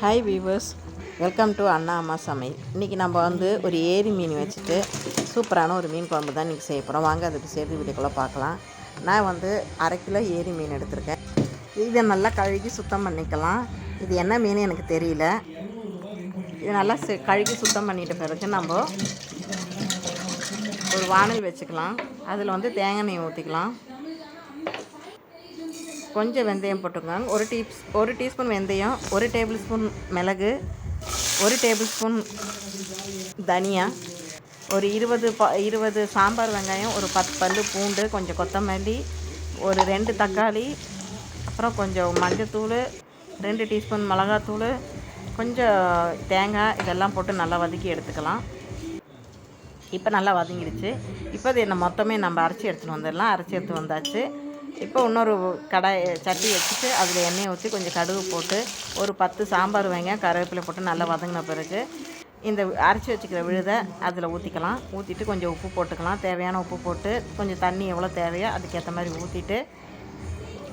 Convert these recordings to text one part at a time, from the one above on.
Hi viewers, welcome to அண்ணா அம்மா சமையல். இன்றைக்கி நம்ம ஒரு ஏரி மீன் வச்சுட்டு சூப்பரான ஒரு மீன் குழம்பு தான் இன்றைக்கி செய்ய போகிறோம். வாங்க அதுக்கு சேர்த்து வீடியோக்குள்ளே பார்க்கலாம். நான் 1/2 கிலோ ஏரி மீன் எடுத்திருக்கேன். இதை நல்லா கழுகி சுத்தம் பண்ணிக்கலாம். இது என்ன மீன் எனக்கு தெரியல. இது நல்லா கழுகி சுத்தம் பண்ணிட்ட பிறகு நம்ம ஒரு வானல் வச்சுக்கலாம். அதில் தேங்காய் எண்ணெய் ஊற்றிக்கலாம். கொஞ்சம் வெந்தயம் போட்டுக்கோங்க. ஒரு டீஸ்பூன் வெந்தயம், 1 டேபிள் ஸ்பூன் மிளகு, 1 டேபிள் ஸ்பூன் தனியா, ஒரு 20 சாம்பார் வெங்காயம், ஒரு 10 பல் பூண்டு, கொஞ்சம் கொத்தமல்லி, ஒரு 2 தக்காளி, அப்புறம் கொஞ்சம் மஞ்சத்தூள், 2 டீஸ்பூன் மிளகாத்தூள், கொஞ்சம் தேங்காய், இதெல்லாம் போட்டு நல்லா வதக்கி எடுத்துக்கலாம். இப்போ நல்லா வதங்கிடுச்சு. இப்போ இதை மொத்தமே நம்ம அரைச்சி எடுத்துகிட்டு வந்துடலாம். அரைச்சி எடுத்து வந்தாச்சு. இப்போ இன்னொரு சட்டி வச்சுட்டு அதில் எண்ணெயை ஊற்றி கொஞ்சம் கடுகு போட்டு ஒரு 10 சாம்பார் வெங்காயம், கருவேப்பிலை போட்டு நல்லா வதங்கின பிறகு இந்த அரைச்சி வச்சுக்கிற விழுதை அதில் ஊற்றிக்கலாம். ஊற்றிட்டு கொஞ்சம் உப்பு போட்டுக்கலாம். தேவையான உப்பு போட்டு கொஞ்சம் தண்ணி எவ்வளோ தேவையோ அதுக்கேற்ற மாதிரி ஊற்றிட்டு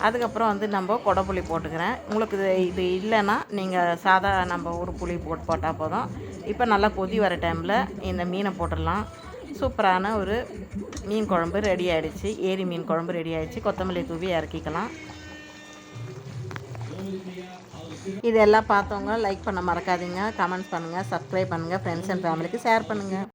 அதுக்கப்புறம் நம்ம கொடைப்புளி போட்டுக்கிறேன். உங்களுக்கு இது இல்லைன்னா நீங்கள் சாதா நம்ம ஒரு புளி போட்டால் போதும். இப்போ நல்லா கொதி வர டைமில் இந்த மீனை போட்டுடலாம். சூப்பரான ஒரு மீன் குழம்பு ரெடி ஆகிடுச்சு. ஏரி மீன் குழம்பு ரெடி ஆகிடுச்சு. கொத்தமல்லி தூவி இறக்கிக்கலாம். இதெல்லாம் பார்த்தவங்க லைக் பண்ண மறக்காதீங்க. கமெண்ட்ஸ் பண்ணுங்கள், சப்ஸ்கிரைப் பண்ணுங்கள், ஃப்ரெண்ட்ஸ் அண்ட் ஃபேமிலிக்கு ஷேர் பண்ணுங்கள்.